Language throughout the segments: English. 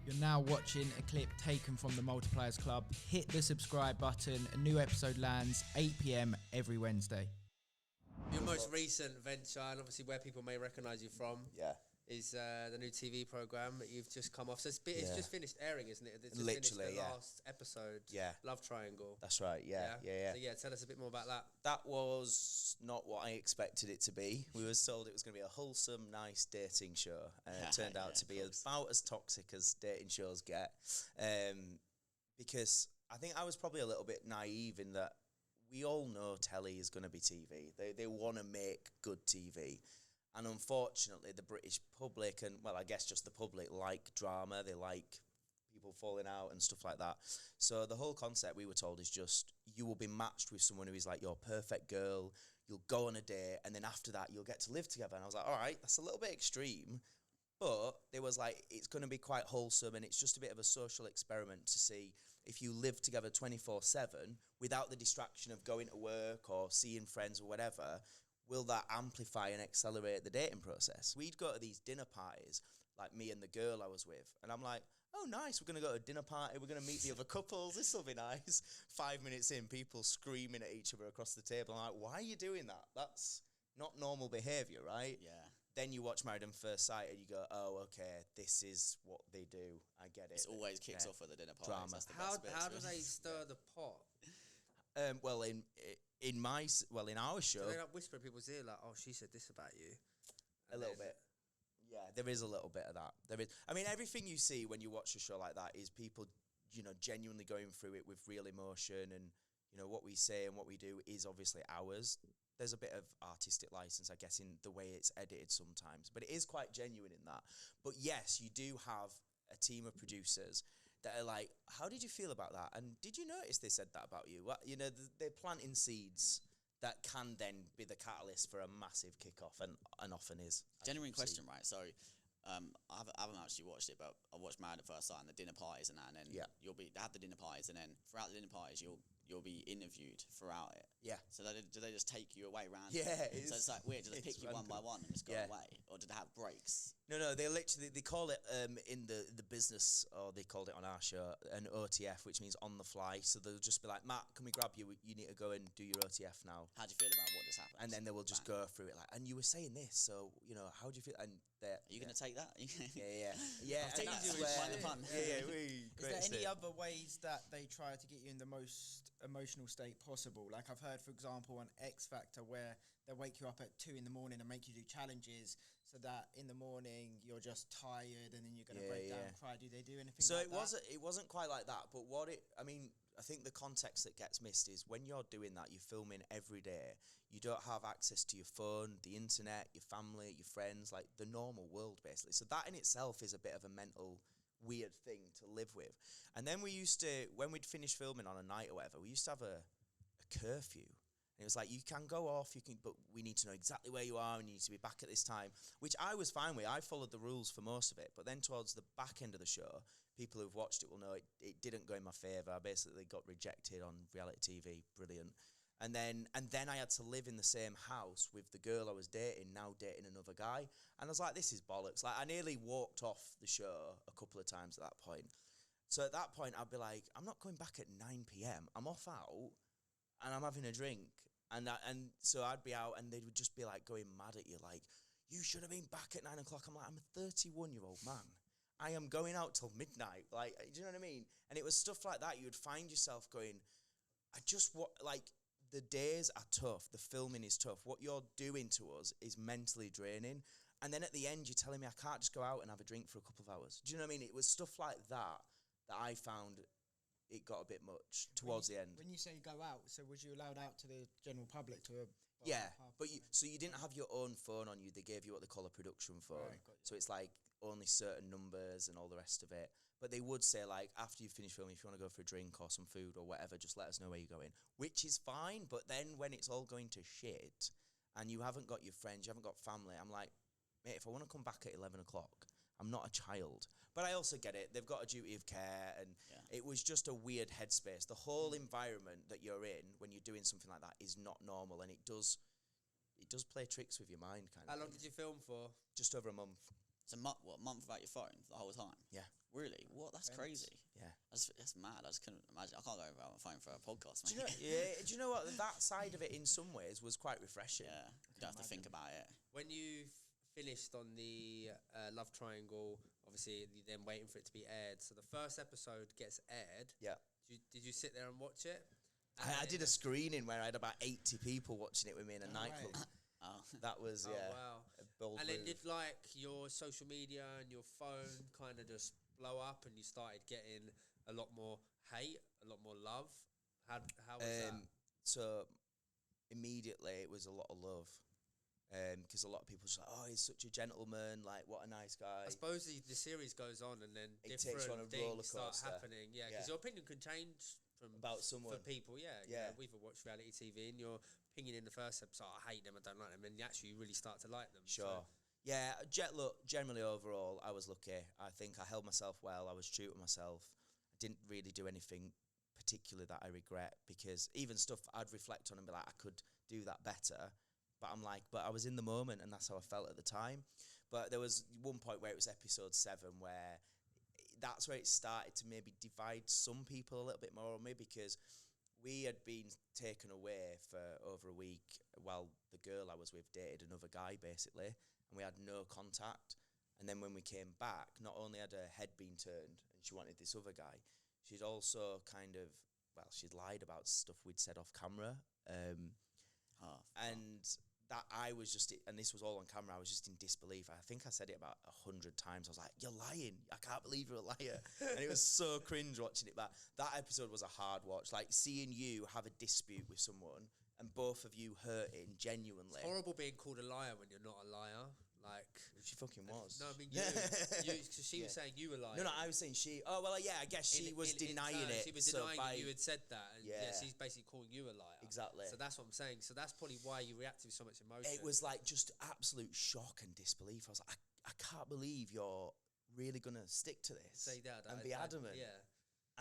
You're now watching a clip taken from the Multipliers Club. Hit the subscribe button. A new episode lands 8 p.m. every Wednesday. Your most recent venture, and obviously where people may recognise you from, is the new TV programme that you've just come off. So it's just finished airing, isn't it? It's just Literally, finished the last episode. Love Triangle. That's right. Yeah. So tell us a bit more about that. That was not what I expected it to be. We were told it was going to be a wholesome, nice dating show, and it turned out to be about as toxic as dating shows get. Because I think I was probably a little bit naive in that we all know telly is going to be TV. They want to make good TV. And unfortunately, the British public, and well, I guess just the public, like drama. They like people falling out and stuff like that. So the whole concept, we were told, is just you will be matched with someone who is like your perfect girl. You'll go on a date, and then after that, you'll get to live together. And I was like, all right, that's a little bit extreme. But there was like, it's going to be quite wholesome, and it's just a bit of a social experiment to see if you live together 24/7 without the distraction of going to work or seeing friends or whatever. Will that amplify and accelerate the dating process? We'd go to these dinner parties, like me and the girl I was with, and I'm like, oh, nice, we're going to go to a dinner party, we're going to meet the other couples, this will be nice. 5 minutes in, people screaming at each other across the table. I'm like, why are you doing that? That's not normal behaviour, right? Yeah. Then you watch Married at First Sight and you go, oh, okay, this is what they do. I get it. It always kicks off at the dinner parties. Drama. That's the How best bits, do really. they stir the pot? Well, in our show, Do they like whisper in people's ear like, oh, she said this about you? a little bit. Yeah, there is a little bit of that. There is. I mean, everything you see when you watch a show like that is people, genuinely going through it with real emotion, and what we say and what we do is obviously ours. There's a bit of artistic license, I guess, in the way it's edited sometimes, but it is quite genuine in that. But yes, you do have a team of producers that are like, how did you feel about that? And did you notice they said that about you? Well, they're planting seeds that can then be the catalyst for a massive kickoff, and often is. Genuine question, right? So, I haven't actually watched it, but I watched Married at First Sight and the dinner parties and that, and then they have the dinner parties, and then throughout the dinner parties, you'll be interviewed throughout it. Yeah. So do they just take you away randomly? Yeah. So it's like weird. Do they pick you random. one by one and just go away, or do they have breaks? No, they call it in the business, or they called it on our show, an OTF, which means on the fly. So they'll just be like, Matt, can we grab you? You need to go and do your OTF now. How do you feel about what just happened? And then they will just go through it like, and you were saying this, so how do you feel? And are you going to take that? Yeah. Mind the pun. Is there any other ways that they try to get you in the most emotional state possible? Like I've heard, for example, on X Factor, where they wake you up at 2 a.m. and make you do challenges, so that in the morning you're just tired and then you're going to break down and cry. Do they do anything like that? It wasn't quite like that, but I think the context that gets missed is when you're doing that, you're filming every day, you don't have access to your phone, the internet, your family, your friends, like the normal world basically. So that in itself is a bit of a mental weird thing to live with. And then when we'd finish filming on a night or whatever, we used to have a curfew. And it was like, you can go off, but we need to know exactly where you are, and you need to be back at this time, which I was fine with. I followed the rules for most of it. But then towards the back end of the show, people who've watched it will know it didn't go in my favour. I basically got rejected on reality TV. Brilliant. And then I had to live in the same house with the girl I was dating, now dating another guy. And I was like, this is bollocks. Like, I nearly walked off the show a couple of times at that point. So at that point, I'd be like, I'm not going back at 9 p.m. I'm off out. And I'm having a drink, and so I'd be out, and they would just be like going mad at you, like, you should have been back at 9 o'clock. I'm like, I'm a 31-year-old man. I am going out till midnight. Like, do you know what I mean? And it was stuff like that. You would find yourself going, the days are tough. The filming is tough. What you're doing to us is mentally draining. And then at the end, you're telling me I can't just go out and have a drink for a couple of hours. Do you know what I mean? It was stuff like that I found it got a bit much towards the end. When you say go out, so was you allowed out to the general public to a bar? Yeah, but you didn't have your own phone on you. They gave you what they call a production phone. Right, so it's like only certain numbers and all the rest of it. But they would say, like, after you finish filming, if you want to go for a drink or some food or whatever, just let us know where you're going, which is fine. But then when it's all going to shit and you haven't got your friends, you haven't got family, I'm like, mate, if I want to come back at 11 o'clock, I'm not a child. But I also get it. They've got a duty of care, and it was just a weird headspace. The whole environment that you're in when you're doing something like that is not normal, and it does play tricks with your mind, kind of. How long did you film for? Just over a month. So a month without your phone the whole time? Yeah. Really? What? That's crazy. Yeah. That's mad. I just couldn't imagine. I can't go over my phone for a podcast, Do mate. do you know what? That side of it, in some ways, was quite refreshing. Yeah. You don't have to think about it. When you finished on the Love Triangle, obviously you're then waiting for it to be aired. So the first episode gets aired. Yeah. Did you sit there and watch it? I did a screening where I had about 80 people watching it with me in a nightclub. Oh. That was, wow. a bold And move. then did like your social media and your phone kind of just blow up and you started getting a lot more hate, a lot more love? How was that? So immediately it was a lot of love. Because a lot of people just like, oh, he's such a gentleman, like, what a nice guy. I suppose the series goes on and then It takes you on a roller things start coaster. happening. Yeah, because your opinion can change About someone. for people. Yeah, Yeah. We've watched reality TV and your opinion in the first episode, I hate them, I don't like them, and actually you really start to like them. Sure. Yeah, look, generally overall, I was lucky. I think I held myself well. I was true to myself. I didn't really do anything particular that I regret, because even stuff I'd reflect on and be like, I could do that better. But I'm like, but I was in the moment and that's how I felt at the time. But there was one point where it was episode 7 where that's where it started to maybe divide some people a little bit more on me, because we had been taken away for over a week while the girl I was with dated another guy, basically, and we had no contact. And then when we came back, not only had her head been turned and she wanted this other guy, she'd also she'd lied about stuff we'd said off camera. And that I was just, and this was all on camera, I was just in disbelief. I think I said it about 100 times. I was like, you're lying. I can't believe you're a liar. And it was so cringe watching it back. That episode was a hard watch. Like, seeing you have a dispute with someone and both of you hurting genuinely. It's horrible being called a liar when you're not a liar. Like, she fucking was. No, I mean you, because she was saying you were lying. No, I was saying she. Oh well, yeah. I guess she was denying it. She was denying that you had said that, and Yeah. she's basically calling you a liar. Exactly. So that's what I'm saying. So that's probably why you reacted with so much emotion. It was like just absolute shock and disbelief. I was like, I can't believe you're really gonna stick to this. Say that and be adamant. Yeah.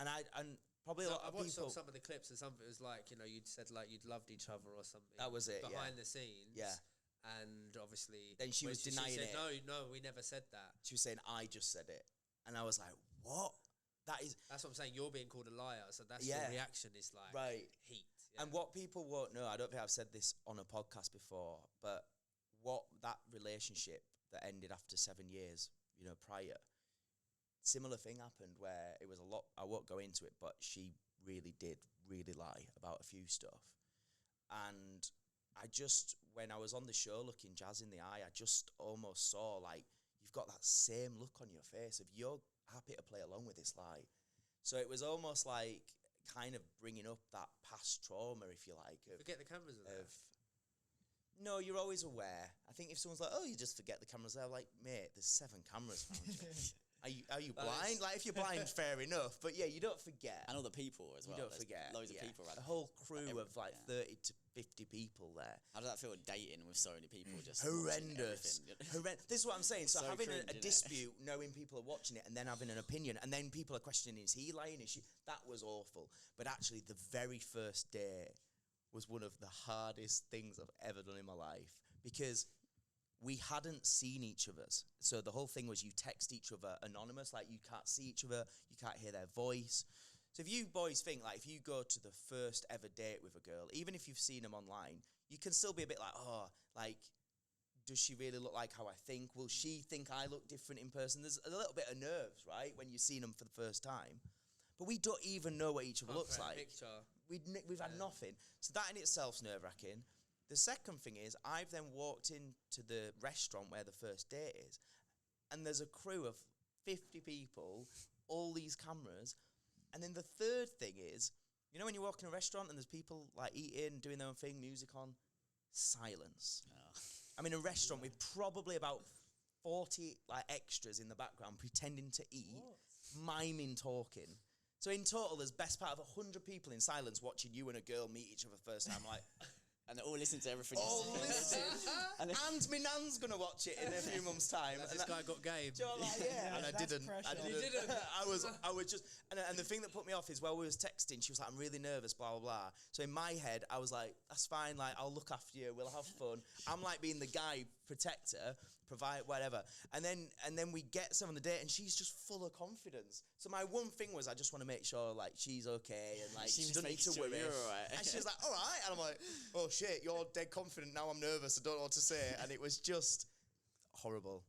And probably a lot of I watched people. some of the clips, and some of it was like, you'd said like you'd loved each other or something. That was it. Behind the scenes. Yeah. And obviously, Then she was denying said, it. No, we never said that. She was saying, I just said it. And I was like, what? That's what I'm saying. You're being called a liar. So that's Yeah. your reaction is like heat. Yeah. And what people won't know, I don't think I've said this on a podcast before, but what that relationship that ended after 7 years, prior, similar thing happened where it was a lot, I won't go into it, but she really did lie about a few stuff. And I just, when I was on the show looking Jazz in the eye, I just almost saw, like, you've got that same look on your face of you're happy to play along with this lie. So it was almost like kind of bringing up that past trauma, if you like. Forget the cameras are there. No, you're always aware. I think if someone's like, oh, you just forget the cameras there, like, mate, there's 7 cameras around you. Are you blind? Like, if you're blind, fair enough. But yeah, you don't forget. And other people as well. You don't forget. Loads of people around. A whole crew of like 30 to 50 people there. How does that feel, dating with so many people just horrendous? This is what I'm saying. So having cringe, a dispute, knowing people are watching it, and then having an opinion, and then people are questioning, is he lying? Is she? That was awful. But actually, the very first day was one of the hardest things I've ever done in my life, because we hadn't seen each other's. So the whole thing was you text each other anonymous, like you can't see each other, you can't hear their voice. So if you boys think, like, if you go to the first ever date with a girl, even if you've seen them online, you can still be a bit like, oh, like, does she really look like how I think? Will she think I look different in person? There's a little bit of nerves, right, when you've seen them for the first time. But we don't even know what each other looks like. Picture. We've had nothing. So that in itself's nerve-wracking. The second thing is, I've then walked into the restaurant where the first date is, and there's a crew of 50 people, all these cameras. And then the third thing is, when you walk in a restaurant and there's people like eating, doing their own thing, music on, silence. Oh. I'm in a restaurant with probably about 40 like extras in the background pretending to eat, miming, talking. So in total, there's best part of 100 people in silence watching you and a girl meet each other first time, like... And they're all listening to everything. Listen. And my nan's going to watch it in a few months' time. This guy got game. And I didn't. I was just... And the thing that put me off is, while we was texting, she was like, I'm really nervous, blah, blah, blah. So in my head, I was like, that's fine, like, I'll look after you, we'll have fun. I'm like being the guy protect her, provide whatever. And then we get some on the date and she's just full of confidence. So my one thing was I just want to make sure like she's okay and like she doesn't need to worry. And she's like, all right. And I'm like, oh shit, you're dead confident. Now I'm nervous. I don't know what to say. And it was just horrible.